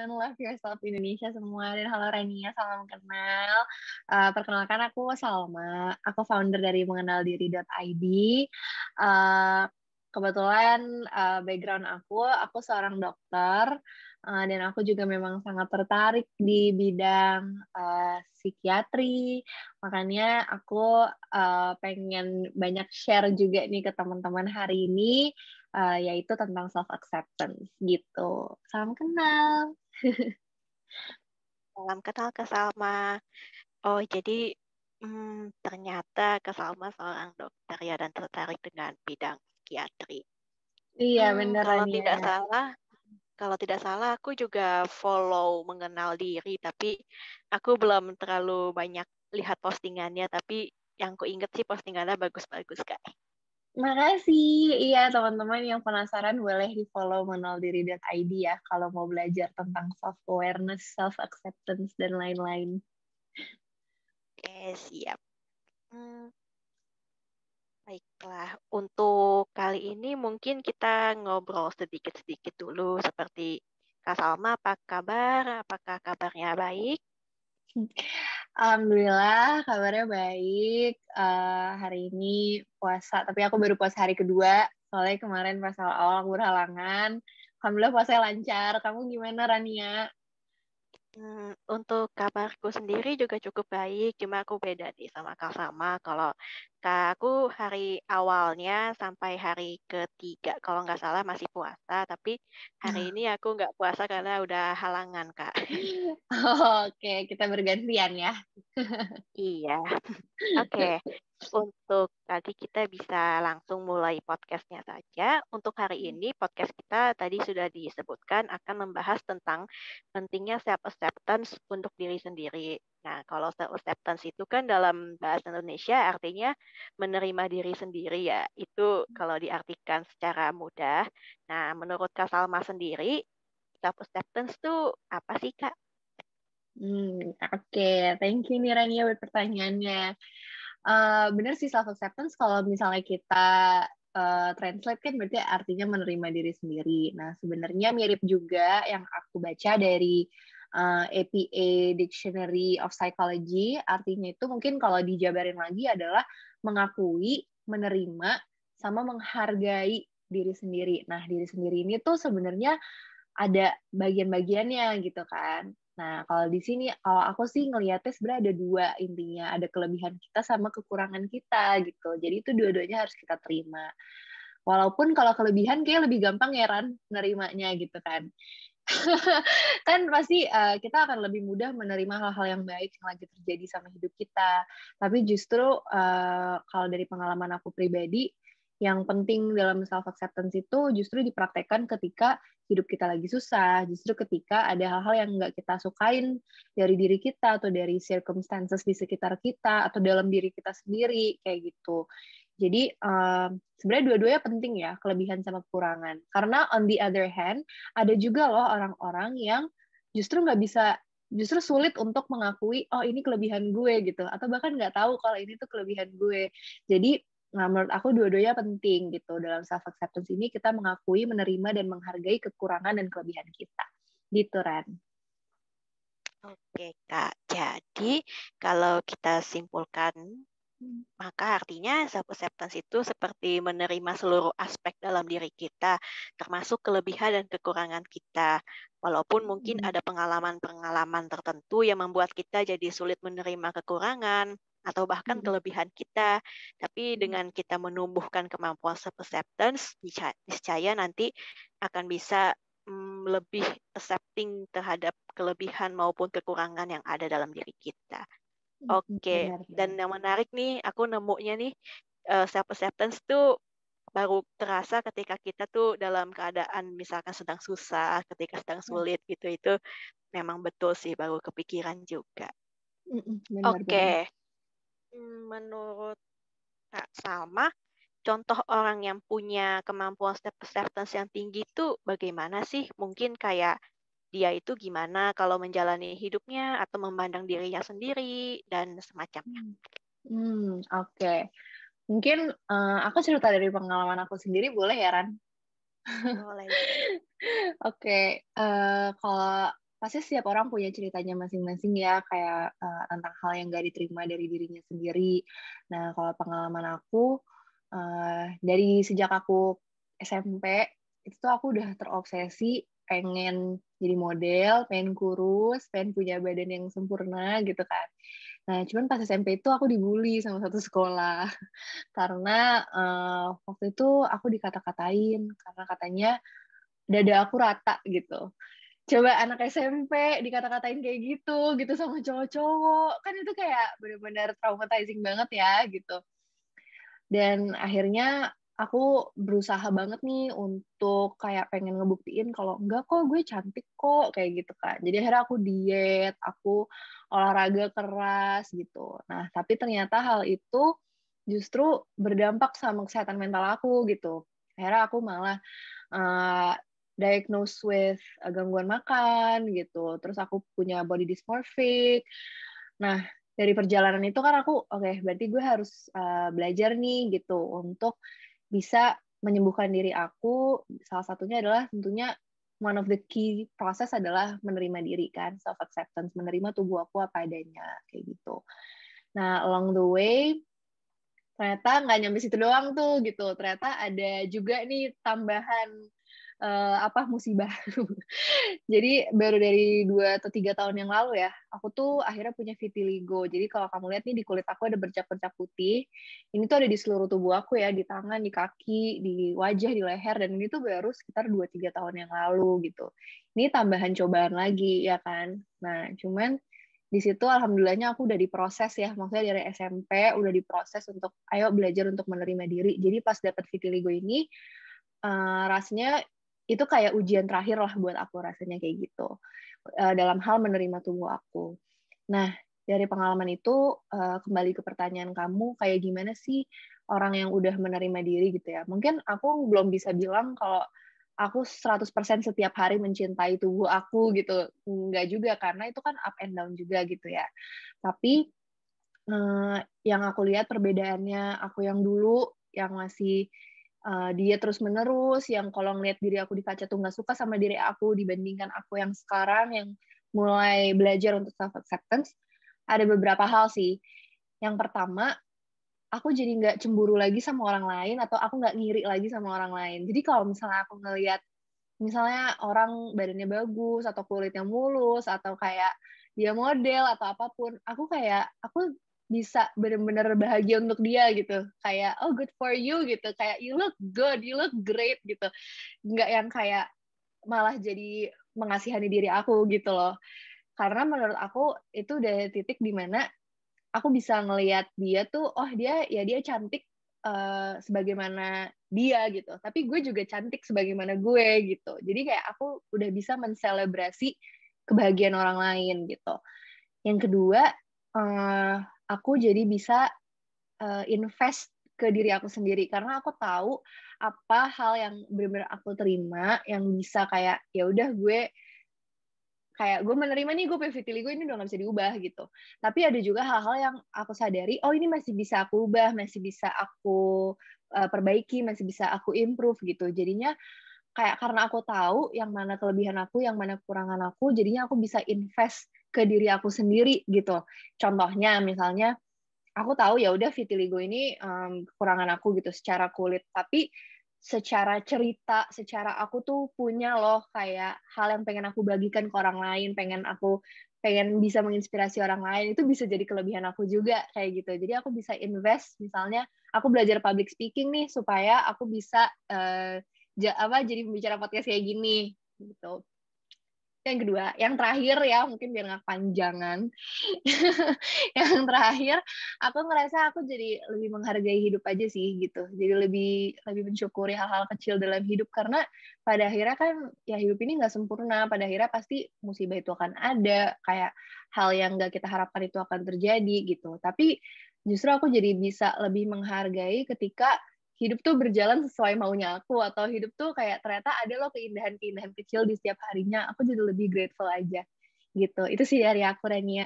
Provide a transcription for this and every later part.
teman-teman Love Yourself Indonesia semua, dan halo Rania, salam kenal. Perkenalkan aku Salma, aku founder dari mengenaldiri.id. Kebetulan background aku seorang dokter, dan aku juga memang sangat tertarik di bidang psikiatri. Makanya aku pengen banyak share juga nih ke teman-teman hari ini, yaitu tentang self acceptance gitu. Salam kenal. Salam kenal ke Salma. Oh, jadi ternyata ke Salma seorang dokter ya dan tertarik dengan bidang psikiatri. Iya, Hmm, beneran kalau ya. tidak salah, kalau tidak salah aku juga follow mengenal diri, tapi aku belum terlalu banyak lihat postingannya, tapi yang ku inget sih postingannya bagus-bagus, Kak. Makasih. Iya, teman-teman yang penasaran boleh di-follow mengenaldiri.id ya kalau mau belajar tentang self-awareness, self-acceptance, dan lain-lain. Oke, siap. Hmm, Baiklah, untuk kali ini mungkin kita ngobrol sedikit-sedikit dulu seperti Kak Salma, apa kabar? Apakah kabarnya baik? Alhamdulillah, kabarnya baik. Hari ini puasa, tapi aku baru puasa hari kedua. Soalnya kemarin pas awal-awal aku berhalangan. Alhamdulillah puasanya lancar. Kamu gimana, Rania? Untuk kabarku sendiri juga cukup baik, cuma aku beda nih sama Kak Salma. Kalau Kak aku hari awalnya sampai hari ketiga, kalau nggak salah masih puasa, tapi hari ini aku nggak puasa karena udah halangan, Kak. Oke, kita bergantian ya. Iya. Oke, untuk tadi kita bisa langsung mulai podcastnya saja. Untuk hari ini podcast kita tadi sudah disebutkan akan membahas tentang pentingnya self-acceptance untuk diri sendiri. Nah, kalau self-acceptance itu kan dalam bahasa Indonesia artinya menerima diri sendiri ya. Itu kalau diartikan secara mudah. Nah, menurut Kak Salma sendiri, self-acceptance itu apa sih, Kak? Oke. Thank you nih Rania buat pertanyaannya. Bener sih self acceptance kalau misalnya kita translate kan berarti artinya menerima diri sendiri. Nah, sebenarnya mirip juga yang aku baca dari APA Dictionary of Psychology. Artinya itu mungkin kalau dijabarin lagi adalah mengakui, menerima, sama menghargai diri sendiri. Nah, diri sendiri ini tuh sebenarnya ada bagian-bagiannya gitu kan. Nah, kalau di sini, kalau aku sih ngelihatnya sebenarnya ada dua intinya. Ada kelebihan kita sama kekurangan kita gitu. Jadi itu dua-duanya harus kita terima. Walaupun kalau kelebihan kayak lebih gampang ya Ran, nerimanya gitu kan. Kan pasti kita akan lebih mudah menerima hal-hal yang baik yang lagi terjadi sama hidup kita. Tapi justru kalau dari pengalaman aku pribadi, yang penting dalam self acceptance itu justru dipraktekkan ketika hidup kita lagi susah, justru ketika ada hal-hal yang nggak kita sukain dari diri kita atau dari circumstances di sekitar kita atau dalam diri kita sendiri kayak gitu. Jadi sebenarnya dua-duanya penting ya, kelebihan sama kekurangan. Karena on the other hand, ada juga loh orang-orang yang justru nggak bisa, justru sulit untuk mengakui, oh ini kelebihan gue gitu, atau bahkan nggak tahu kalau ini tuh kelebihan gue. Jadi menurut aku dua-duanya penting gitu. Dalam self acceptance ini kita mengakui, menerima, dan menghargai kekurangan dan kelebihan kita. Gitu, Ran. Oke, Kak. Jadi, kalau kita simpulkan, maka artinya self-acceptance itu seperti menerima seluruh aspek dalam diri kita, termasuk kelebihan dan kekurangan kita. Walaupun mungkin ada pengalaman-pengalaman tertentu yang membuat kita jadi sulit menerima kekurangan atau bahkan kelebihan kita. Tapi dengan kita menumbuhkan kemampuan self-acceptance, niscaya nanti akan bisa lebih accepting terhadap kelebihan maupun kekurangan yang ada dalam diri kita. Oke, Benar, dan benar. yang menarik nih, aku nemunya nih self acceptance tuh baru terasa ketika kita tuh dalam keadaan misalkan sedang susah, ketika sedang sulit gitu itu memang betul sih baru kepikiran juga. Benar-benar. Oke, menurut Kak Salma, contoh orang yang punya kemampuan self acceptance yang tinggi itu bagaimana sih? Mungkin kayak dia itu gimana kalau menjalani hidupnya atau memandang dirinya sendiri dan semacamnya. Oke. Mungkin aku cerita dari pengalaman aku sendiri, boleh ya, Ran? Boleh, boleh. Oke, kalau pasti setiap orang punya ceritanya masing-masing ya, kayak tentang hal yang gak diterima dari dirinya sendiri. Nah, kalau pengalaman aku, dari sejak aku SMP, itu tuh aku udah terobsesi pengen jadi model, pengen kurus, pengen punya badan yang sempurna gitu kan. Nah, cuman pas SMP itu aku dibully sama satu sekolah karena waktu itu aku dikata-katain karena katanya dada aku rata gitu. Coba anak SMP dikata-katain kayak gitu sama cowok-cowok, kan itu kayak benar-benar traumatizing banget ya gitu. Dan akhirnya aku berusaha banget nih untuk kayak pengen ngebuktiin kalau enggak kok, gue cantik kok, kayak gitu kan. Jadi akhirnya aku diet, aku olahraga keras gitu. Nah, tapi ternyata hal itu justru berdampak sama kesehatan mental aku gitu. Akhirnya aku malah diagnosed with gangguan makan gitu. Terus aku punya body dysmorphic. Nah, dari perjalanan itu kan aku oke, berarti gue harus belajar nih gitu untuk bisa menyembuhkan diri aku. Salah satunya adalah tentunya one of the key process adalah menerima diri kan, self acceptance, menerima tubuh aku apa adanya kayak gitu. Nah, along the way ternyata nggak nyampe situ doang tuh gitu. Ternyata ada juga nih tambahan musibah. Jadi baru dari 2 atau 3 tahun yang lalu ya, aku tuh akhirnya punya vitiligo. Jadi kalau kamu lihat nih di kulit aku ada bercak-bercak putih, ini tuh ada di seluruh tubuh aku ya, di tangan, di kaki, di wajah, di leher, dan ini tuh baru sekitar 2-3 tahun yang lalu gitu. Ini tambahan cobaan lagi ya kan. Nah, cuman di situ alhamdulillahnya aku udah diproses ya, maksudnya dari SMP udah diproses untuk ayo belajar untuk menerima diri. Jadi pas dapet vitiligo ini, rasanya itu kayak ujian terakhir lah buat aku rasanya kayak gitu, dalam hal menerima tubuh aku. Nah, dari pengalaman itu, kembali ke pertanyaan kamu, kayak gimana sih orang yang udah menerima diri gitu ya. Mungkin aku belum bisa bilang kalau aku 100% setiap hari mencintai tubuh aku gitu, enggak juga, karena itu kan up and down juga gitu ya. Tapi, yang aku lihat perbedaannya aku yang dulu, yang masih dia terus-menerus, yang kalau ngeliat diri aku di kaca tuh nggak suka sama diri aku, dibandingkan aku yang sekarang, yang mulai belajar untuk self-acceptance, ada beberapa hal sih. Yang pertama, aku jadi nggak cemburu lagi sama orang lain, atau aku nggak ngiri lagi sama orang lain. Jadi kalau misalnya aku ngeliat, misalnya orang badannya bagus, atau kulitnya mulus, atau kayak dia model, atau apapun, aku bisa bener-bener bahagia untuk dia gitu. Kayak, oh good for you gitu. Kayak, you look good, you look great gitu. Nggak yang kayak malah jadi mengasihani diri aku gitu loh. Karena menurut aku, itu udah titik dimana aku bisa ngelihat dia tuh, oh dia cantik sebagaimana dia gitu. Tapi gue juga cantik sebagaimana gue gitu. Jadi kayak aku udah bisa menselebrasi kebahagiaan orang lain gitu. Yang kedua, aku jadi bisa invest ke diri aku sendiri karena aku tahu apa hal yang benar-benar aku terima yang bisa kayak ya udah gue menerima nih gue punya vitiligo ini udah gak bisa diubah gitu. Tapi ada juga hal-hal yang aku sadari, oh ini masih bisa aku ubah, masih bisa aku perbaiki, masih bisa aku improve gitu. Jadinya kayak karena aku tahu yang mana kelebihan aku, yang mana kekurangan aku, jadinya aku bisa invest ke diri aku sendiri gitu. Contohnya misalnya aku tahu ya udah vitiligo ini kekurangan aku gitu secara kulit, tapi secara cerita, secara aku tuh punya loh kayak hal yang pengen aku bagikan ke orang lain, pengen bisa menginspirasi orang lain, itu bisa jadi kelebihan aku juga kayak gitu. Jadi aku bisa invest, misalnya aku belajar public speaking nih supaya aku bisa jadi pembicara podcast kayak gini gitu. Yang kedua, yang terakhir ya, mungkin biar nggak panjangan. Yang terakhir, aku ngerasa aku jadi lebih menghargai hidup aja sih gitu. Jadi lebih mensyukuri hal-hal kecil dalam hidup karena pada akhirnya kan ya hidup ini nggak sempurna. Pada akhirnya pasti musibah itu akan ada, kayak hal yang nggak kita harapkan itu akan terjadi gitu. Tapi justru aku jadi bisa lebih menghargai ketika hidup tuh berjalan sesuai maunya aku, atau hidup tuh kayak ternyata ada loh keindahan-keindahan kecil di setiap harinya. Aku jadi lebih grateful aja gitu. Itu sih dari aku, Rania.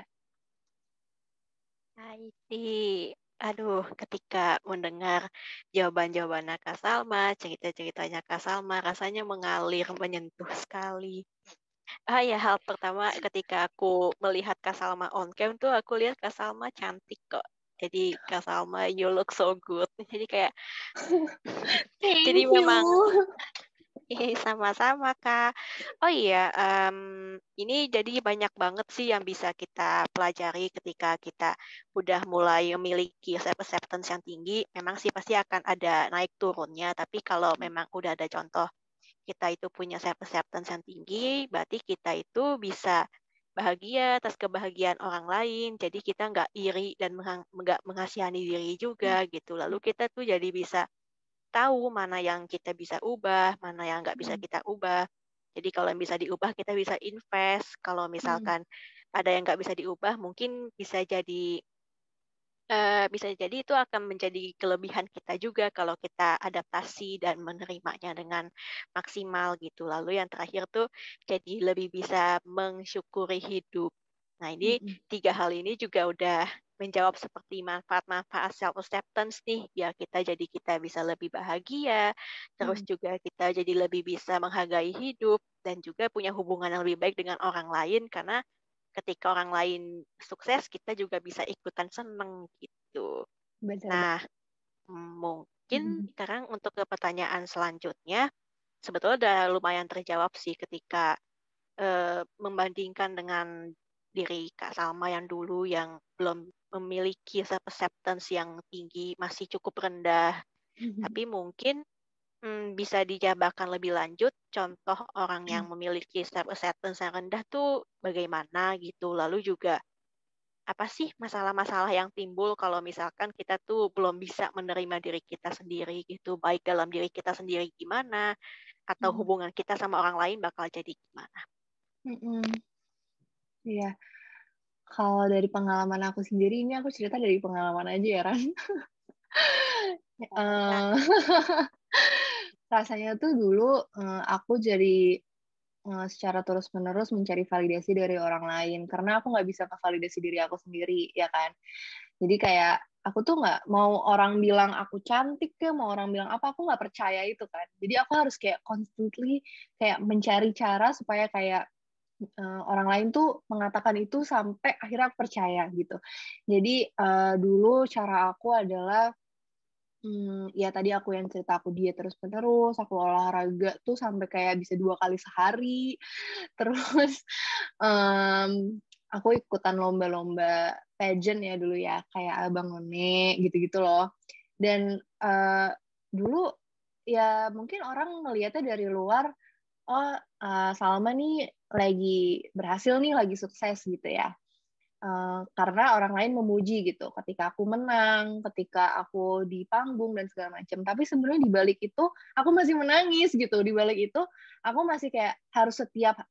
Aduh, ketika mendengar jawaban-jawaban Kak Salma, cerita-ceritanya Kak Salma, rasanya mengalir, menyentuh sekali. Ya, hal pertama ketika aku melihat Kak Salma on cam tuh aku lihat Kak Salma cantik kok. Jadi Kak Salma, you look so good. Jadi kayak, jadi Thank memang you. sama-sama Kak. Oh iya, ini jadi banyak banget sih yang bisa kita pelajari ketika kita udah mulai memiliki self acceptance yang tinggi. Memang sih pasti akan ada naik turunnya, tapi kalau memang udah ada contoh kita itu punya self acceptance yang tinggi, berarti kita itu bisa bahagia atas kebahagiaan orang lain. Jadi kita nggak iri dan nggak mengasihani diri juga gitu. Lalu kita tuh jadi bisa tahu mana yang kita bisa ubah, mana yang nggak bisa kita ubah. Jadi kalau yang bisa diubah kita bisa invest. Kalau misalkan ada yang nggak bisa diubah, mungkin bisa jadi itu akan menjadi kelebihan kita juga kalau kita adaptasi dan menerimanya dengan maksimal gitu. Lalu yang terakhir tuh jadi lebih bisa mensyukuri hidup. Nah, ini tiga hal ini juga udah menjawab seperti manfaat-manfaat self acceptance nih, biar kita bisa lebih bahagia, terus juga kita jadi lebih bisa menghargai hidup dan juga punya hubungan yang lebih baik dengan orang lain karena ketika orang lain sukses, kita juga bisa ikutan seneng gitu. Bener banget. Nah, mungkin sekarang untuk ke pertanyaan selanjutnya, sebetulnya udah lumayan terjawab sih ketika membandingkan dengan diri Kak Salma yang dulu yang belum memiliki self acceptance yang tinggi, masih cukup rendah. Tapi mungkin bisa dijabarkan lebih lanjut, contoh orang yang memiliki self acceptance yang rendah tuh bagaimana gitu. Lalu juga apa sih masalah-masalah yang timbul kalau misalkan kita tuh belum bisa menerima diri kita sendiri gitu, baik dalam diri kita sendiri gimana, atau hubungan kita sama orang lain bakal jadi gimana. Iya, kalau dari pengalaman aku sendiri, ini aku cerita dari pengalaman aja ya, Ran. Boleh, Kak. Rasanya tuh dulu, aku jadi, secara terus-menerus mencari validasi dari orang lain, karena aku nggak bisa ngevalidasi diri aku sendiri, ya kan. Jadi kayak, aku tuh nggak mau orang bilang aku cantik kek, mau orang bilang apa, aku nggak percaya itu kan. Jadi aku harus kayak constantly kayak mencari cara supaya kayak, orang lain tuh mengatakan itu sampai akhirnya aku percaya gitu. Jadi, dulu cara aku adalah ya tadi aku yang cerita aku diet terus-menerus, aku olahraga tuh sampai kayak bisa 2 kali sehari, terus, aku ikutan lomba-lomba pageant ya dulu ya, kayak Abang None gitu-gitu loh. Dan, dulu ya mungkin orang ngelihatnya dari luar, oh, Salma nih lagi berhasil nih, lagi sukses gitu ya. Karena orang lain memuji gitu, ketika aku menang, ketika aku di panggung dan segala macam. Tapi sebenarnya di balik itu aku masih menangis gitu, di balik itu aku masih kayak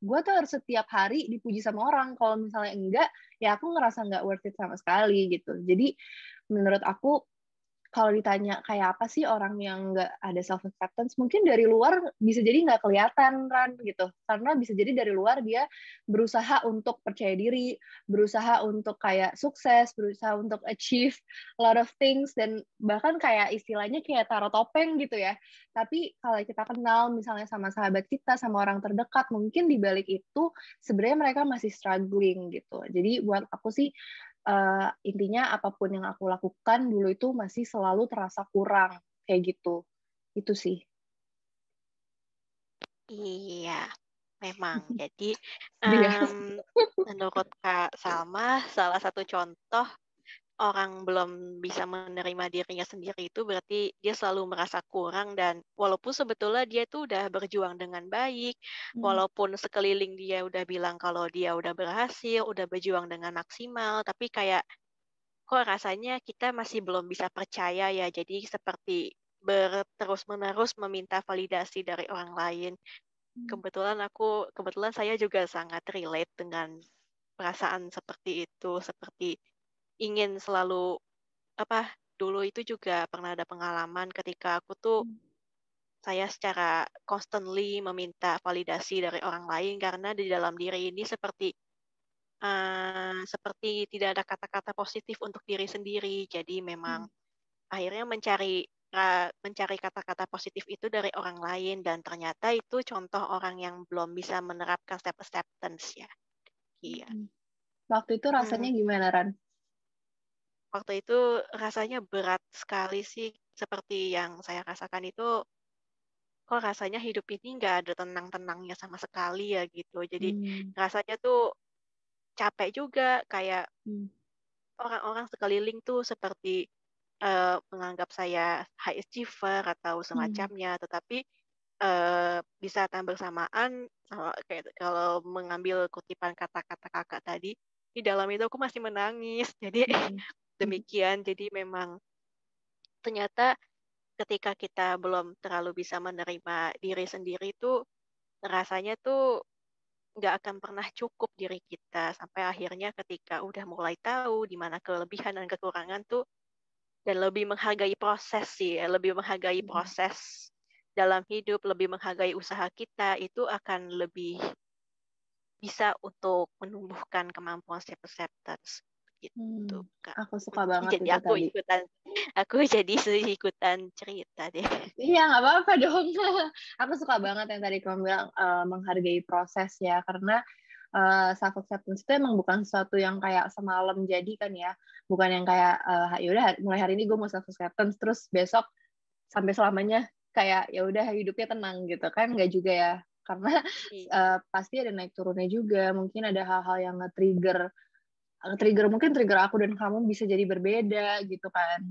gue tuh harus setiap hari dipuji sama orang, kalau misalnya enggak, ya aku ngerasa nggak worth it sama sekali gitu. Jadi menurut aku kalau ditanya kayak apa sih orang yang nggak ada self acceptance, mungkin dari luar bisa jadi nggak kelihatan Ran gitu, karena bisa jadi dari luar dia berusaha untuk percaya diri, berusaha untuk kayak sukses, berusaha untuk achieve a lot of things dan bahkan kayak istilahnya kayak taruh topeng gitu ya. Tapi kalau kita kenal misalnya sama sahabat kita, sama orang terdekat, mungkin di balik itu sebenarnya mereka masih struggling gitu. Jadi buat aku sih intinya apapun yang aku lakukan dulu itu masih selalu terasa kurang, kayak gitu. Itu sih. Iya, memang. Jadi, Sedih ya? menurut Kak Salma, salah satu contoh orang belum bisa menerima dirinya sendiri itu berarti dia selalu merasa kurang dan walaupun sebetulnya dia tuh udah berjuang dengan baik, walaupun sekeliling dia udah bilang kalau dia udah berhasil, udah berjuang dengan maksimal, tapi kayak kok rasanya kita masih belum bisa percaya ya. Jadi seperti terus-menerus meminta validasi dari orang lain. Kebetulan saya juga sangat relate dengan perasaan seperti itu, seperti ingin selalu apa, dulu itu juga pernah ada pengalaman ketika aku tuh saya secara constantly meminta validasi dari orang lain karena di dalam diri ini seperti tidak ada kata-kata positif untuk diri sendiri. Jadi memang akhirnya mencari mencari kata-kata positif itu dari orang lain, dan ternyata itu contoh orang yang belum bisa menerapkan self acceptance ya. Iya. Waktu itu rasanya gimana, Ran? Waktu itu rasanya berat sekali sih, seperti yang saya rasakan itu, kok rasanya hidup ini nggak ada tenang-tenangnya sama sekali ya gitu. Jadi rasanya tuh capek juga, kayak orang-orang sekeliling tuh seperti menganggap saya high achiever atau semacamnya, tetapi di saat yang bersamaan, kayak kalau mengambil kutipan kata-kata kakak tadi, di dalam itu aku masih menangis. Jadi demikian, jadi memang ternyata ketika kita belum terlalu bisa menerima diri sendiri tuh, rasanya tuh nggak akan pernah cukup diri kita, sampai akhirnya ketika udah mulai tahu di mana kelebihan dan kekurangan tuh, dan lebih menghargai proses sih, lebih menghargai proses dalam hidup, lebih menghargai usaha kita, itu akan lebih bisa untuk menumbuhkan kemampuan self acceptance gitu, Kak. Aku suka banget Jadi itu tadi. aku jadi ikutan cerita deh. Iya, nggak apa-apa dong. Aku suka banget yang tadi kamu bilang menghargai proses ya, karena self acceptance itu emang bukan sesuatu yang kayak semalam jadi kan ya, bukan yang kayak yaudah mulai hari ini gue mau self acceptance terus besok sampai selamanya kayak ya udah hidupnya tenang gitu kan, nggak juga ya, karena pasti ada naik turunnya juga, mungkin ada hal-hal yang nge-trigger mungkin trigger aku dan kamu bisa jadi berbeda gitu kan.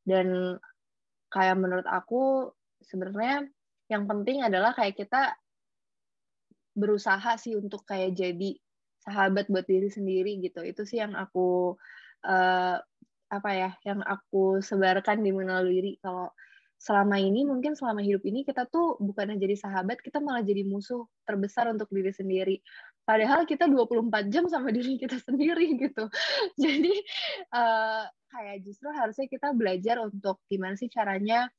Dan kayak menurut aku sebenarnya yang penting adalah kayak kita berusaha sih untuk kayak jadi sahabat buat diri sendiri gitu. Itu sih yang aku yang aku sebarkan di mengenal diri. Kalau selama ini mungkin selama hidup ini kita tuh bukannya jadi sahabat, kita malah jadi musuh terbesar untuk diri sendiri. Padahal kita 24 jam sama diri kita sendiri gitu. Jadi kayak justru harusnya kita belajar untuk gimana sih caranya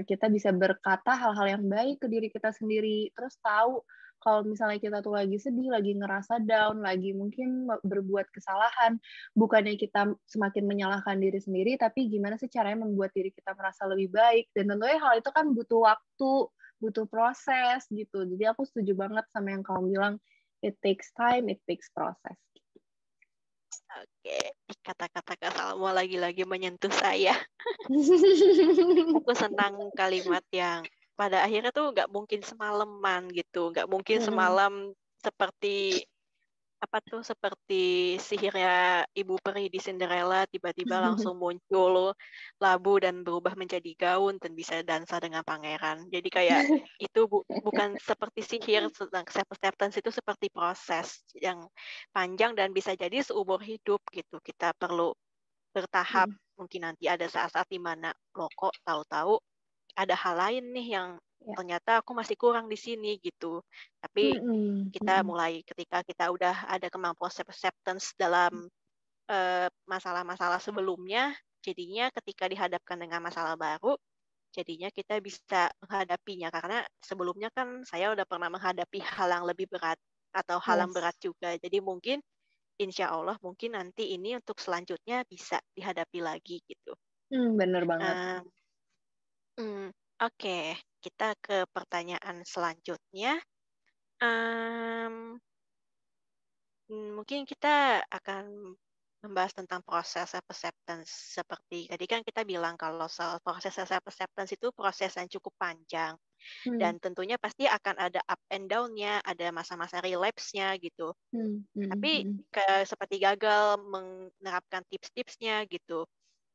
kita bisa berkata hal-hal yang baik ke diri kita sendiri, terus tahu kalau misalnya kita tuh lagi sedih, lagi ngerasa down, lagi mungkin berbuat kesalahan, bukannya kita semakin menyalahkan diri sendiri, tapi gimana sih caranya membuat diri kita merasa lebih baik, dan tentunya hal itu kan butuh waktu, butuh proses gitu. Jadi aku setuju banget sama yang kamu bilang, it takes time, it takes process. Oke, kata-kata Kak Salma lagi-lagi menyentuh saya. Aku senang kalimat yang pada akhirnya tuh nggak mungkin semalaman gitu, nggak mungkin semalam seperti seperti sihirnya Ibu Peri di Cinderella, tiba-tiba langsung muncul labu dan berubah menjadi gaun dan bisa dansa dengan pangeran. Jadi kayak itu bukan seperti sihir, tentang self acceptance itu seperti proses yang panjang dan bisa jadi seumur hidup gitu. Kita perlu bertahap, mungkin nanti ada saat-saat di mana loh kok tahu-tahu ada hal lain nih yang ternyata aku masih kurang di sini gitu. Tapi kita mulai ketika kita udah ada kemampuan self acceptance dalam masalah-masalah sebelumnya, jadinya ketika dihadapkan dengan masalah baru, jadinya kita bisa menghadapinya, karena sebelumnya kan saya udah pernah menghadapi hal yang lebih berat atau hal yang berat juga. Jadi mungkin insya Allah mungkin nanti ini untuk selanjutnya bisa dihadapi lagi gitu. Bener banget. Oke, kita ke pertanyaan selanjutnya. Mungkin kita akan membahas tentang proses self acceptance. Seperti tadi kan kita bilang kalau proses self acceptance itu proses yang cukup panjang. Dan tentunya pasti akan ada up and down-nya, ada masa-masa relapse-nya gitu. Tapi seperti gagal menerapkan tips-tipsnya gitu.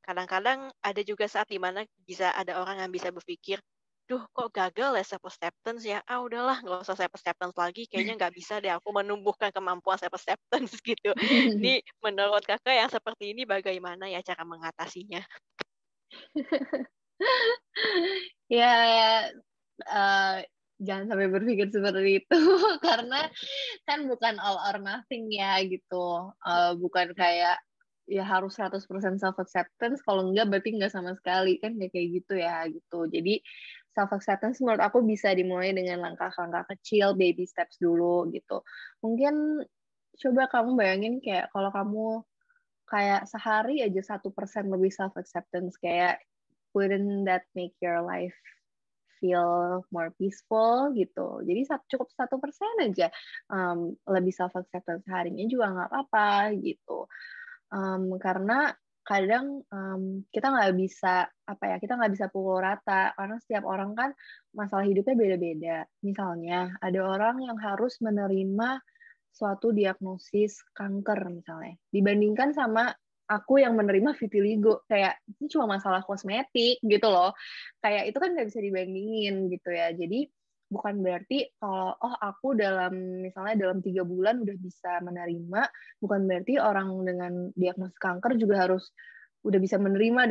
Kadang-kadang ada juga saat dimana bisa ada orang yang bisa berpikir, duh kok gagal ya self acceptance ya, udahlah nggak usah self acceptance lagi, kayaknya nggak bisa deh aku menumbuhkan kemampuan self acceptance gitu. Ini menurut kakak yang seperti ini bagaimana ya cara mengatasinya? Ya, jangan sampai berpikir seperti itu karena kan bukan all or nothing ya gitu. Bukan kayak ya harus 100% self acceptance, kalau enggak berarti enggak sama sekali, kan kayak gitu ya gitu. Jadi self acceptance menurut aku bisa dimulai dengan langkah-langkah kecil, baby steps dulu gitu. Mungkin coba kamu bayangin kayak kalau kamu kayak sehari aja 1% lebih self acceptance, kayak wouldn't that make your life feel more peaceful gitu. Jadi cukup 1% aja lebih self acceptance harinya juga nggak apa-apa gitu. Karena kadang kita nggak bisa kita nggak bisa pukul rata karena setiap orang kan masalah hidupnya beda-beda. Misalnya ada orang yang harus menerima suatu diagnosis kanker misalnya, dibandingkan sama aku yang menerima vitiligo, kayak ini cuma masalah kosmetik gitu loh, kayak itu kan nggak bisa dibandingin gitu ya. Jadi bukan berarti kalau aku misalnya dalam 3 bulan udah bisa menerima, bukan berarti orang dengan diagnosis kanker juga harus udah bisa menerima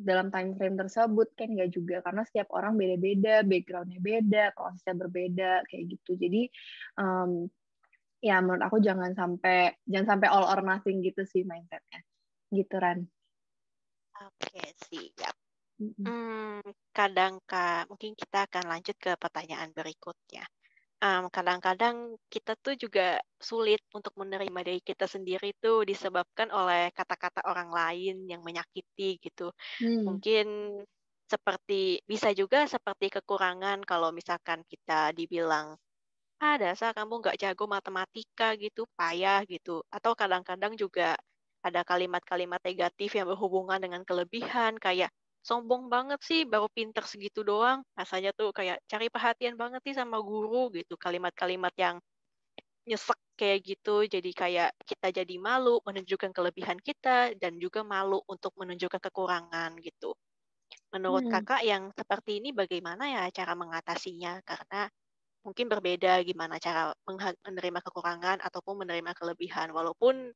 dalam time frame tersebut, kan nggak juga, karena setiap orang beda-beda, backgroundnya beda, prosesnya berbeda kayak gitu. Jadi ya menurut aku jangan sampai all or nothing gitu sih mindsetnya, gitu Ran. Oke, siap. Kadang mungkin kita akan lanjut ke pertanyaan berikutnya. Kadang-kadang kita tuh juga sulit untuk menerima diri kita sendiri tuh disebabkan oleh kata-kata orang lain yang menyakiti gitu. Mungkin bisa juga seperti kekurangan kalau misalkan kita dibilang, dasar kamu nggak jago matematika gitu, payah gitu. Atau kadang-kadang juga ada kalimat-kalimat negatif yang berhubungan dengan kelebihan, kayak sombong banget sih, baru pinter segitu doang. Rasanya tuh kayak cari perhatian banget sih sama guru gitu. Kalimat-kalimat yang nyesek kayak gitu. Jadi kayak kita jadi malu menunjukkan kelebihan kita dan juga malu untuk menunjukkan kekurangan gitu. Menurut kakak yang seperti ini bagaimana ya cara mengatasinya? Karena mungkin berbeda gimana cara menerima kekurangan ataupun menerima kelebihan. Walaupun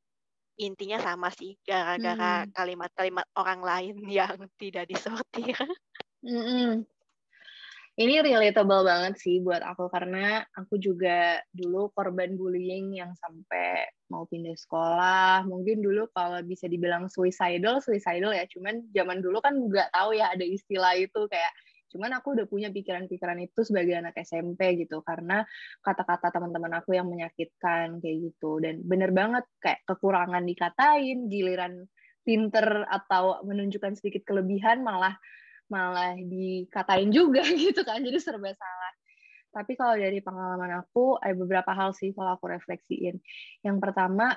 intinya sama sih, gara-gara kalimat-kalimat orang lain yang tidak disortir. Ini relatable banget sih buat aku, karena aku juga dulu korban bullying yang sampai mau pindah sekolah. Mungkin dulu kalau bisa dibilang suicidal ya, cuman zaman dulu kan nggak tahu ya ada istilah itu, kayak cuman aku udah punya pikiran-pikiran itu sebagai anak SMP gitu, karena kata-kata teman-teman aku yang menyakitkan kayak gitu. Dan bener banget, kayak kekurangan dikatain, giliran pinter atau menunjukkan sedikit kelebihan malah dikatain juga gitu kan, jadi serba salah. Tapi kalau dari pengalaman aku ada beberapa hal sih kalau aku refleksiin. Yang pertama,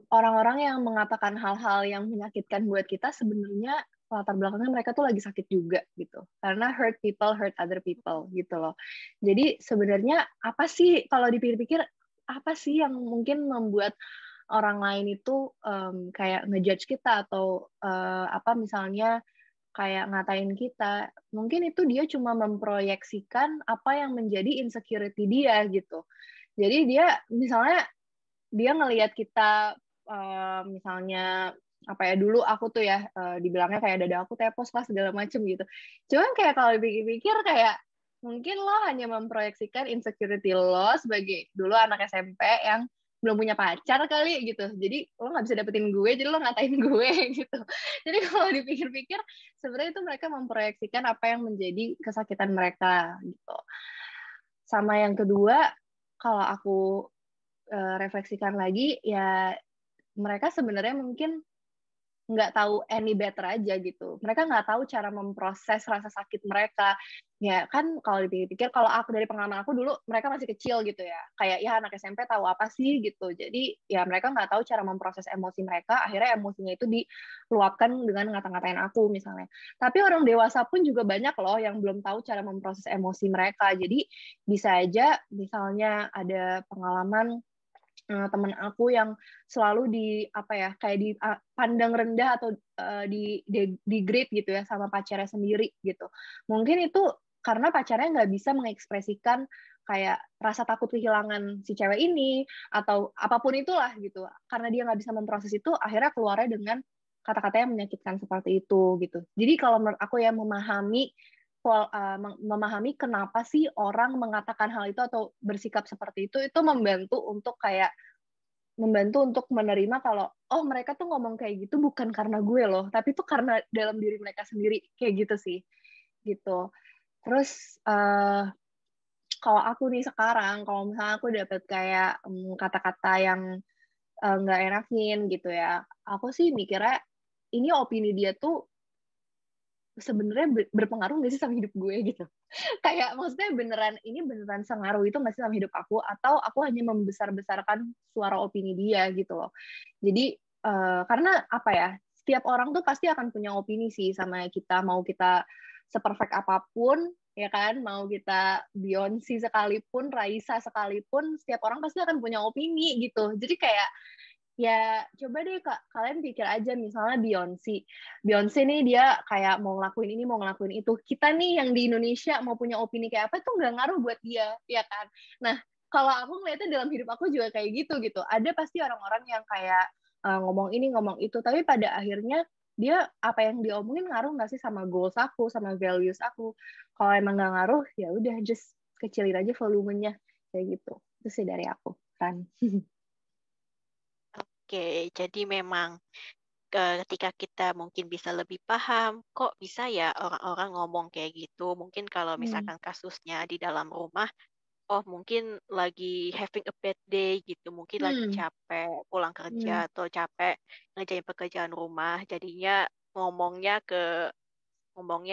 orang-orang yang mengatakan hal-hal yang menyakitkan buat kita sebenarnya latar belakangnya mereka tuh lagi sakit juga gitu, karena hurt people hurt other people gitu loh. Jadi sebenarnya apa sih, kalau dipikir-pikir, apa sih yang mungkin membuat orang lain itu kayak ngejudge kita atau misalnya kayak ngatain kita? Mungkin itu dia cuma memproyeksikan apa yang menjadi insecurity dia gitu. Jadi dia ngelihat kita misalnya dulu aku tuh ya dibilangnya kayak dada aku tepos lah segala macem gitu. Cuman kayak kalau dipikir-pikir kayak mungkin lo hanya memproyeksikan insecurity lo sebagai dulu anak SMP yang belum punya pacar kali gitu. Jadi lo nggak bisa dapetin gue, jadi lo ngatain gue gitu. Jadi kalau dipikir-pikir sebenarnya itu mereka memproyeksikan apa yang menjadi kesakitan mereka gitu. Sama yang kedua, kalau aku refleksikan lagi, ya mereka sebenarnya mungkin nggak tahu any better aja gitu. Mereka nggak tahu cara memproses rasa sakit mereka. Ya kan kalau dipikir-pikir, kalau aku dari pengalaman aku dulu, mereka masih kecil gitu ya. Kayak ya anak SMP tahu apa sih gitu. Jadi ya mereka nggak tahu cara memproses emosi mereka. Akhirnya emosinya itu diluapkan dengan ngata-ngatain aku misalnya. Tapi orang dewasa pun juga banyak loh yang belum tahu cara memproses emosi mereka. Jadi bisa aja misalnya ada pengalaman teman aku yang selalu kayak dipandang rendah atau di grade gitu ya sama pacarnya sendiri gitu. Mungkin itu karena pacarnya nggak bisa mengekspresikan kayak rasa takut kehilangan si cewek ini atau apapun itulah gitu. Karena dia nggak bisa memproses itu, akhirnya keluarnya dengan kata-kata yang menyakitkan seperti itu gitu. Jadi kalau menurut aku ya memahami kenapa sih orang mengatakan hal itu atau bersikap seperti itu membantu untuk menerima kalau mereka tuh ngomong kayak gitu bukan karena gue loh, tapi tuh karena dalam diri mereka sendiri, kayak gitu sih gitu. Terus kalau aku nih sekarang, kalau misalnya aku dapet kayak kata-kata yang nggak enakin gitu ya, aku sih mikirnya ini opini dia tuh sebenarnya berpengaruh nggak sih sama hidup gue gitu. Kayak maksudnya ini beneran sengaruh itu nggak sih sama hidup aku, atau aku hanya membesar-besarkan suara opini dia gitu loh. Jadi karena apa ya, setiap orang tuh pasti akan punya opini sih sama kita, mau kita seperfect apapun ya kan, mau kita Beyonce sekalipun, Raisa sekalipun, setiap orang pasti akan punya opini gitu. Jadi kayak ya coba deh Kak, kalian pikir aja misalnya Beyonce nih dia kayak mau ngelakuin ini, mau ngelakuin itu. Kita nih yang di Indonesia mau punya opini kayak apa tuh nggak ngaruh buat dia, ya kan? Nah, kalau aku ngeliatnya dalam hidup aku juga kayak gitu. Ada pasti orang-orang yang kayak ngomong ini, ngomong itu, tapi pada akhirnya dia apa yang diomongin ngaruh nggak sih sama goals aku, sama values aku? Kalau emang nggak ngaruh, ya udah just kecilin aja volumenya kayak gitu. Itu sih dari aku, kan. Oke, jadi memang ketika kita mungkin bisa lebih paham, kok bisa ya orang-orang ngomong kayak gitu. Mungkin kalau misalkan kasusnya di dalam rumah, oh mungkin lagi having a bad day gitu, mungkin lagi Hmm. capek pulang kerja atau capek ngerjain pekerjaan rumah, jadinya ngomongnya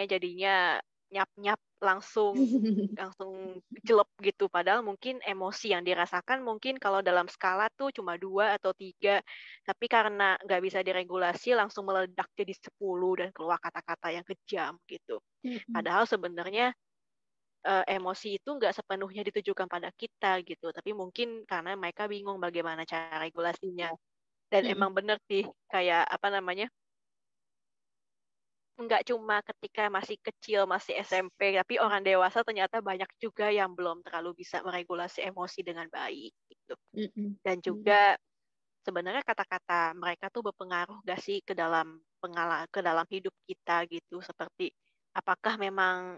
jadinya nyap-nyap langsung langsung jelek gitu. Padahal mungkin emosi yang dirasakan mungkin kalau dalam skala tuh cuma 2 atau 3, tapi karena nggak bisa diregulasi langsung meledak jadi 10 dan keluar kata-kata yang kejam gitu. Padahal sebenarnya emosi itu nggak sepenuhnya ditujukan pada kita gitu, tapi mungkin karena mereka bingung bagaimana cara regulasinya. Dan emang bener sih, kayak apa namanya, nggak cuma ketika masih kecil, masih SMP, tapi orang dewasa ternyata banyak juga yang belum terlalu bisa meregulasi emosi dengan baik gitu. Dan juga sebenarnya kata-kata mereka tuh berpengaruh gak sih ke dalam hidup kita gitu, seperti apakah memang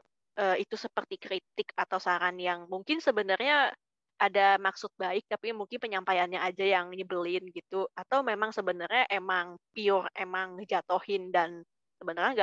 itu seperti kritik atau saran yang mungkin sebenarnya ada maksud baik tapi mungkin penyampaiannya aja yang nyebelin gitu, atau memang sebenarnya emang pure emang ngejatohin dan sebenarnya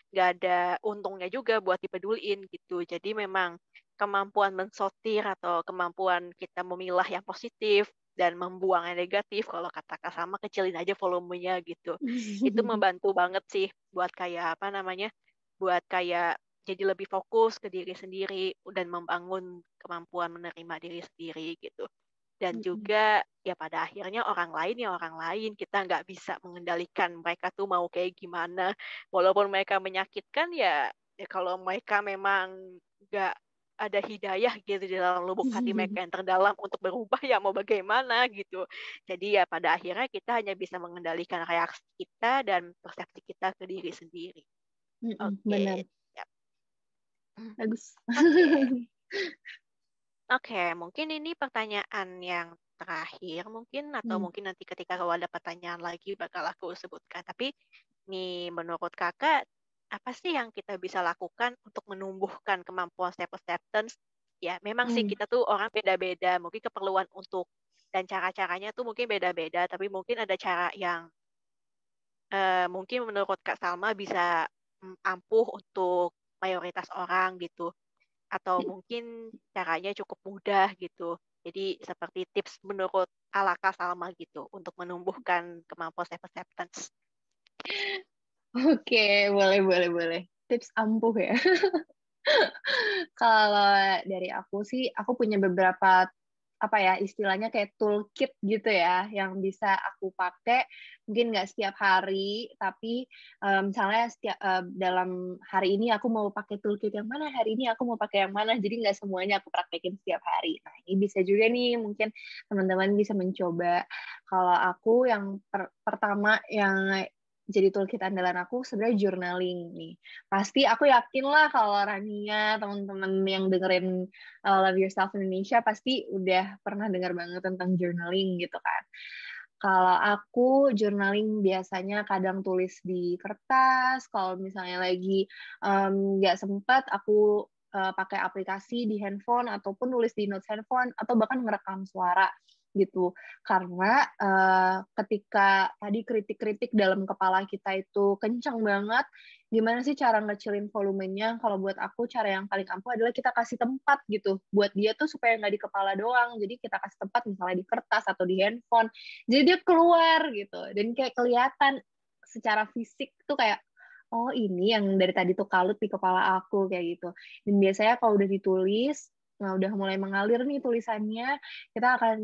nggak ada untungnya juga buat dipeduliin gitu. Jadi memang kemampuan mensortir atau kemampuan kita memilah yang positif dan membuang yang negatif, kalau kata Kak Salma kecilin aja volumenya gitu. Itu membantu banget sih buat kayak apa namanya? Buat kayak jadi lebih fokus ke diri sendiri dan membangun kemampuan menerima diri sendiri gitu. Dan juga ya pada akhirnya orang lain ya orang lain, kita nggak bisa mengendalikan mereka tuh mau kayak gimana. Walaupun mereka menyakitkan ya, ya kalau mereka memang nggak ada hidayah gitu di dalam lubuk hati mereka yang terdalam untuk berubah, ya mau bagaimana gitu. Jadi ya pada akhirnya kita hanya bisa mengendalikan reaksi kita dan persepsi kita ke diri sendiri. Benar. Oke, siap. Bagus. Oke. Oke, mungkin ini pertanyaan yang terakhir mungkin, atau mungkin nanti ketika kalau ada pertanyaan lagi bakal aku sebutkan. Tapi nih menurut Kakak, apa sih yang kita bisa lakukan untuk menumbuhkan kemampuan self-acceptance? Ya, memang sih kita tuh orang beda-beda, mungkin keperluan untuk dan cara-caranya tuh mungkin beda-beda, tapi mungkin ada cara yang mungkin menurut Kak Salma bisa ampuh untuk mayoritas orang gitu, atau mungkin caranya cukup mudah gitu. Jadi seperti tips menurut ala Kak Salma gitu untuk menumbuhkan kemampuan self-acceptance. Oke, boleh. Tips ampuh ya. Kalau dari aku sih, aku punya beberapa apa ya istilahnya kayak toolkit gitu ya yang bisa aku pakai, mungkin nggak setiap hari tapi misalnya dalam hari ini aku mau pakai toolkit yang mana, hari ini aku mau pakai yang mana, jadi nggak semuanya aku praktekin setiap hari. Nah ini bisa juga nih mungkin teman-teman bisa mencoba. Kalau aku yang pertama yang jadi toolkit andalan aku sebenarnya journaling nih. Pasti aku yakin lah kalau Rania, teman-teman yang dengerin Love Yourself Indonesia pasti udah pernah dengar banget tentang journaling gitu kan. Kalau aku journaling biasanya kadang tulis di kertas, kalau misalnya lagi nggak sempat aku pakai aplikasi di handphone ataupun nulis di notes handphone atau bahkan merekam suara gitu. Karena ketika tadi kritik-kritik dalam kepala kita itu kencang banget, gimana sih cara ngecilin volumenya? Kalau buat aku cara yang paling ampuh adalah kita kasih tempat gitu buat dia tuh supaya nggak di kepala doang. Jadi kita kasih tempat misalnya di kertas atau di handphone. Jadi dia keluar gitu dan kayak kelihatan secara fisik tuh kayak, oh ini yang dari tadi tuh kalut di kepala aku kayak gitu. Dan biasanya kalau udah ditulis, nah udah mulai mengalir nih tulisannya, kita akan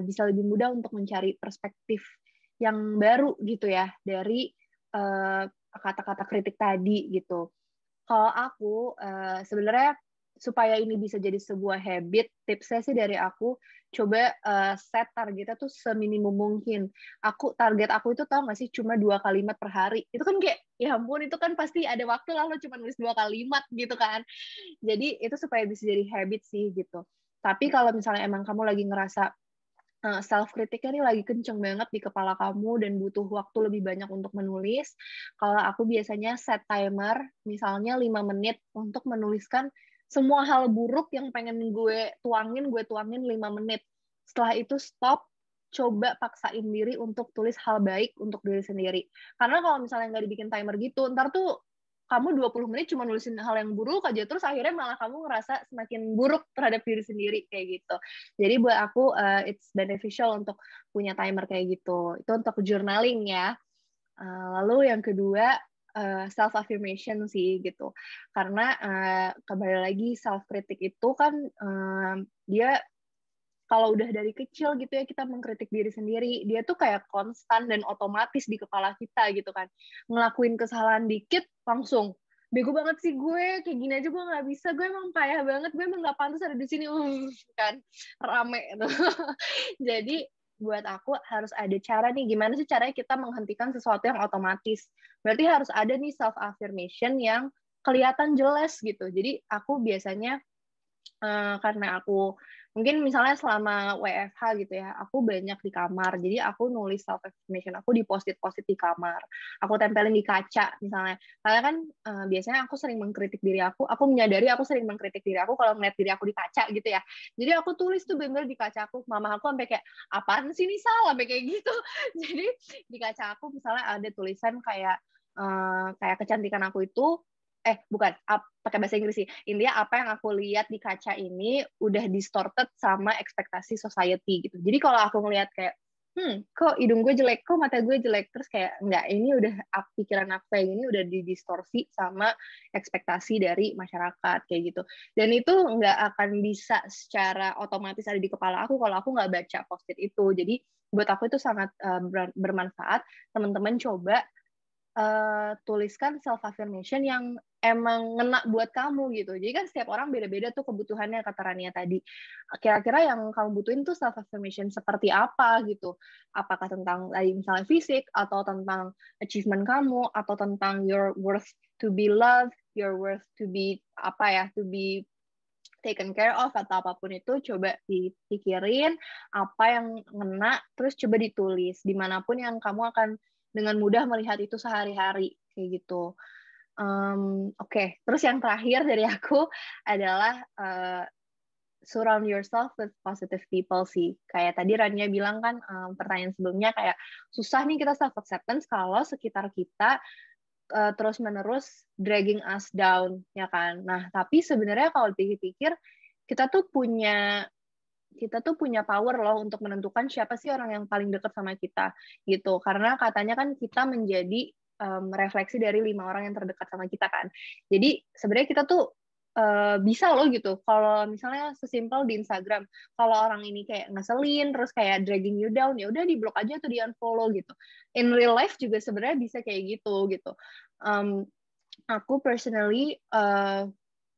bisa lebih mudah untuk mencari perspektif yang baru gitu ya dari kata-kata kritik tadi gitu. Kalau aku sebenarnya supaya ini bisa jadi sebuah habit, tipsnya sih dari aku coba set targetnya tuh seminimum mungkin. Target aku itu tau gak sih cuma 2 kalimat per hari. Itu kan kayak ya ampun itu kan pasti ada waktu lah lo cuma nulis 2 kalimat gitu kan. Jadi itu supaya bisa jadi habit sih gitu. Tapi kalau misalnya emang kamu lagi ngerasa self kritiknya nih lagi kenceng banget di kepala kamu dan butuh waktu lebih banyak untuk menulis. Kalau aku biasanya set timer, misalnya 5 menit untuk menuliskan semua hal buruk yang pengen gue tuangin 5 menit. Setelah itu stop, coba paksain diri untuk tulis hal baik untuk diri sendiri. Karena kalau misalnya nggak dibikin timer gitu, ntar tuh kamu 20 menit cuma nulisin hal yang buruk aja, terus akhirnya malah kamu ngerasa semakin buruk terhadap diri sendiri, kayak gitu. Jadi buat aku, it's beneficial untuk punya timer kayak gitu. Itu untuk journaling ya. Lalu yang kedua, self-affirmation sih, gitu. Karena kembali lagi, self-kritik itu kan dia kalau udah dari kecil gitu ya kita mengkritik diri sendiri, dia tuh kayak konstan dan otomatis di kepala kita gitu kan. Ngelakuin kesalahan dikit langsung bego banget sih gue, kayak gini aja gue nggak bisa, gue emang payah banget, gue emang nggak pantas ada di sini, kan rame tuh. Jadi buat aku harus ada cara nih, gimana sih caranya kita menghentikan sesuatu yang otomatis. Berarti harus ada nih self affirmation yang kelihatan jelas gitu. Jadi aku biasanya karena aku mungkin misalnya selama WFH gitu ya, aku banyak di kamar, jadi aku nulis self affirmation aku di post-it di kamar, aku tempelin di kaca misalnya, karena kan biasanya aku sering mengkritik diri aku menyadari aku sering mengkritik diri aku kalau ngeliat diri aku di kaca gitu ya, jadi aku tulis tuh bener di kaca aku, mama aku sampai kayak apaan sih ini salah sampai kayak gitu. Jadi di kaca aku misalnya ada tulisan kayak kecantikan aku itu bukan pakai bahasa Inggris sih, intinya apa yang aku lihat di kaca ini udah distorted sama ekspektasi society gitu. Jadi kalau aku ngelihat kayak kok hidung gue jelek, kok mata gue jelek, terus kayak enggak, ini udah pikiran aku kayak gini udah didistorsi sama ekspektasi dari masyarakat kayak gitu. Dan itu nggak akan bisa secara otomatis ada di kepala aku kalau aku nggak baca post-it itu. Jadi buat aku itu sangat bermanfaat. Teman-teman coba tuliskan self affirmation yang emang ngena buat kamu gitu. Jadi kan setiap orang beda-beda tuh kebutuhannya, kata Rania tadi. Kira-kira yang kamu butuhin tuh self affirmation seperti apa gitu. Apakah tentang misalnya fisik, atau tentang achievement kamu, atau tentang your worth to be loved, your worth to be to be taken care of, atau apapun itu, coba dipikirin apa yang ngena, terus coba ditulis dimanapun yang kamu akan dengan mudah melihat itu sehari-hari kayak gitu. Oke. Terus yang terakhir dari aku adalah surround yourself with positive people sih. Kayak tadi Rania bilang kan, pertanyaan sebelumnya kayak susah nih kita self acceptance kalau sekitar kita terus-menerus dragging us down, ya kan. Nah, tapi sebenarnya kalau dipikir-pikir kita tuh punya power loh untuk menentukan siapa sih orang yang paling dekat sama kita gitu, karena katanya kan kita menjadi refleksi dari 5 orang yang terdekat sama kita kan. Jadi sebenarnya kita tuh bisa loh gitu, kalau misalnya sesimpel di Instagram, kalau orang ini kayak ngeselin terus kayak dragging you down, ya udah di blok aja atau di unfollow gitu. In real life juga sebenarnya bisa kayak gitu. Aku personally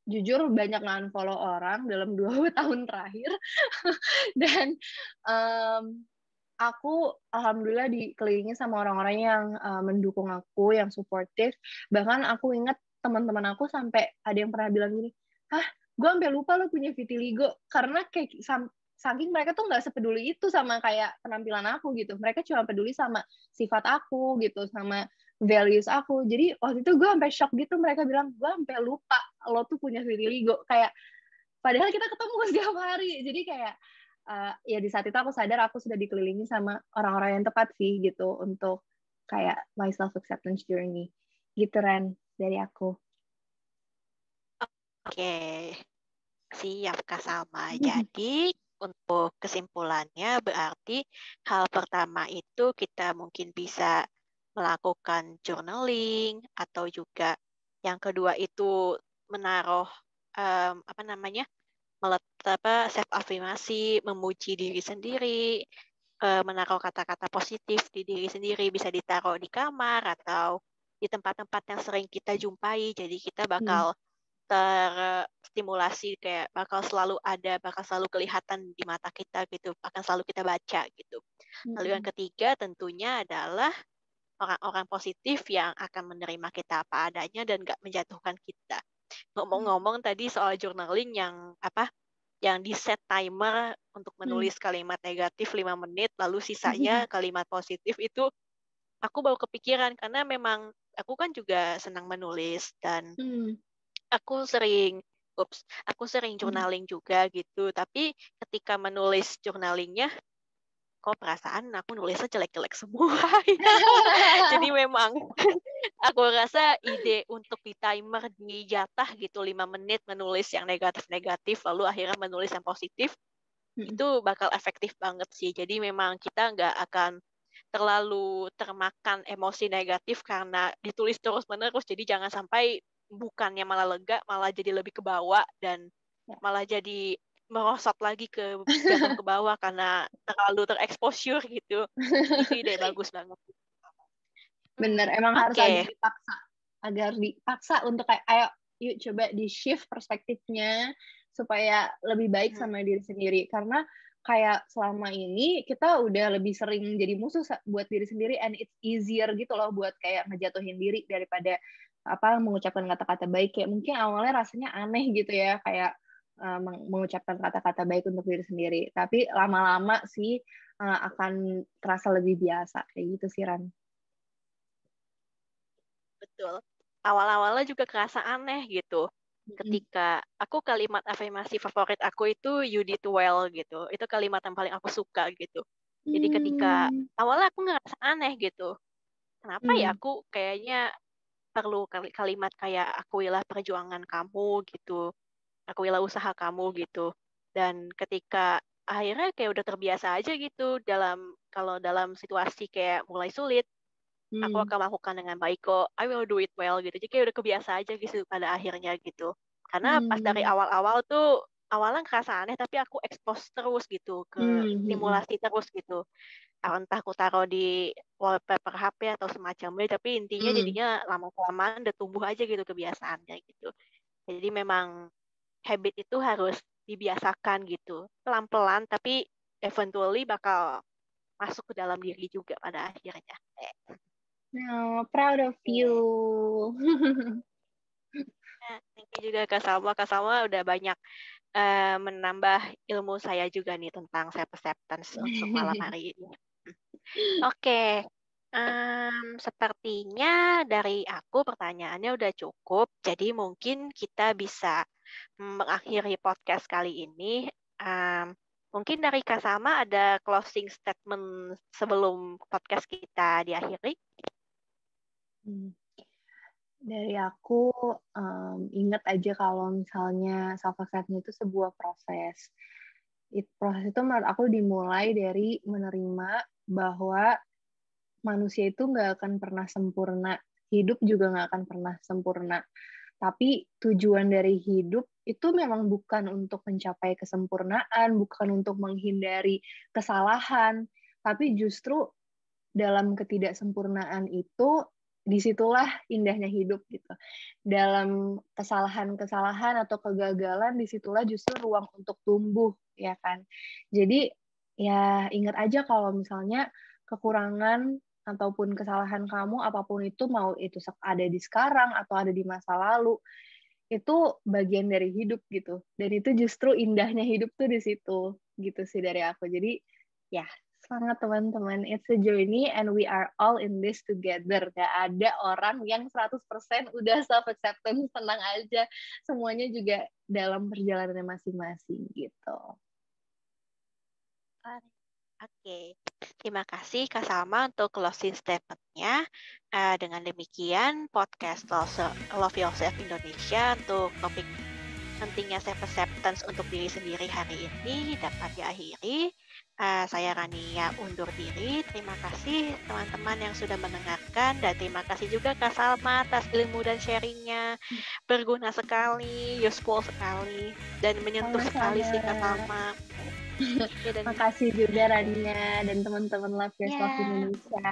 jujur banyak nge-unfollow orang dalam 2 tahun terakhir. Dan aku alhamdulillah dikelilingi sama orang-orang yang mendukung aku, yang suportif. Bahkan aku ingat teman-teman aku sampai ada yang pernah bilang gini, gue sampai lupa lo punya vitiligo, karena kayak saking mereka tuh nggak sepeduli itu sama kayak penampilan aku gitu. Mereka cuma peduli sama sifat aku gitu, sama values aku. Jadi waktu itu gue sampai shock gitu, mereka bilang gue sampai lupa lo tuh punya vitiligo, kayak padahal kita ketemu setiap hari. Jadi kayak ya di saat itu aku sadar aku sudah dikelilingi sama orang-orang yang tepat sih gitu untuk kayak my self acceptance journey gitu, Ren, dari aku. Oke, siap Kak Salma. Jadi untuk kesimpulannya berarti hal pertama itu kita mungkin bisa melakukan journaling, atau juga yang kedua itu menaruh self afirmasi, memuji diri sendiri, menaruh kata-kata positif di diri sendiri, bisa ditaruh di kamar atau di tempat-tempat yang sering kita jumpai. Jadi kita bakal terstimulasi, kayak bakal selalu ada, bakal selalu kelihatan di mata kita gitu, akan selalu kita baca gitu. Lalu yang ketiga tentunya adalah orang-orang positif yang akan menerima kita apa adanya dan nggak menjatuhkan kita. Ngomong-ngomong tadi soal journaling yang di set timer untuk menulis kalimat negatif 5 menit, lalu sisanya kalimat positif, itu aku baru kepikiran karena memang aku kan juga senang menulis dan aku sering journaling juga gitu. Tapi ketika menulis journalingnya, kok perasaan aku nulisnya jelek-jelek semua. Jadi memang aku rasa ide untuk di timer, di jatah gitu 5 menit menulis yang negatif-negatif, lalu akhirnya menulis yang positif, itu bakal efektif banget sih. Jadi memang kita nggak akan terlalu termakan emosi negatif karena ditulis terus-menerus. Jadi jangan sampai bukannya malah lega, malah jadi lebih ke bawah dan malah jadi merosot lagi jatuh ke bawah karena terlalu tereksposur gitu. Itu ide bagus banget. Bener, emang harus agak dipaksa untuk kayak, ayo yuk coba di shift perspektifnya supaya lebih baik sama diri sendiri. Karena kayak selama ini kita udah lebih sering jadi musuh buat diri sendiri, and it's easier gitu loh buat kayak ngejatuhin diri daripada mengucapkan kata-kata baik. Kayak mungkin awalnya rasanya aneh gitu ya, kayak mengucapkan kata-kata baik untuk diri sendiri. Tapi lama-lama sih akan terasa lebih biasa kayak gitu sih, Ran. Betul. Awal-awalnya juga kerasa aneh gitu. Ketika kalimat afirmasi favorit aku itu "you did well" gitu. Itu kalimat yang paling aku suka gitu. Jadi ketika awalnya aku ngerasa aneh gitu. Kenapa ya aku kayaknya perlu kalimat kayak "akuilah perjuangan kamu" gitu. "Akuilah usaha kamu" gitu. Dan ketika akhirnya kayak udah terbiasa aja gitu kalau dalam situasi kayak mulai sulit, aku akan melakukan dengan baik kok, I will do it well gitu. Jadi kayak udah kebiasa aja gitu pada akhirnya gitu. Karena pas dari awal-awal tuh, awalnya kerasa aneh, tapi aku expose terus gitu, stimulasi terus gitu. Entah aku taruh di wallpaper HP atau semacamnya, tapi intinya jadinya lama-kelamaan udah tumbuh aja gitu kebiasaannya gitu. Jadi memang habit itu harus dibiasakan gitu. Pelan-pelan, tapi eventually bakal masuk ke dalam diri juga pada akhirnya. No, proud of you. Thank you juga Kak Salma. Kak Salma udah banyak menambah ilmu saya juga nih tentang self-acceptance untuk malam hari ini. Oke, sepertinya dari aku pertanyaannya udah cukup. Jadi mungkin kita bisa mengakhiri podcast kali ini. Mungkin dari Kak Salma ada closing statement sebelum podcast kita diakhiri? Dari aku, ingat aja kalau misalnya self-acceptance itu sebuah proses. Proses itu menurut aku dimulai dari menerima bahwa manusia itu nggak akan pernah sempurna, hidup juga nggak akan pernah sempurna. Tapi tujuan dari hidup itu memang bukan untuk mencapai kesempurnaan, bukan untuk menghindari kesalahan, tapi justru dalam ketidaksempurnaan itu, disitulah indahnya hidup gitu. Dalam kesalahan-kesalahan atau kegagalan, disitulah justru ruang untuk tumbuh, ya kan. Jadi ya ingat aja kalau misalnya kekurangan ataupun kesalahan kamu, apapun itu, mau itu ada di sekarang atau ada di masa lalu, itu bagian dari hidup gitu. Dan itu justru indahnya hidup tuh di situ, gitu sih dari aku. Jadi ya, semangat teman-teman. It's a journey and we are all in this together. Gak ada orang yang 100% udah self-acceptance, tenang aja. Semuanya juga dalam perjalanannya masing-masing gitu. Oke, terima kasih Kak Salma untuk closing statement-nya. Dengan demikian, podcast Love Yourself Indonesia untuk topik pentingnya self-acceptance untuk diri sendiri hari ini dapat diakhiri. Saya Rania undur diri. Terima kasih teman-teman yang sudah mendengarkan dan terima kasih juga Kak Salma atas ilmu dan sharingnya. Berguna sekali, useful sekali, dan menyentuh sekali sih Kak Sama-sama. Salma. Ya, dan Makasih juga Rania dan teman-teman Love Yourself ya, Indonesia.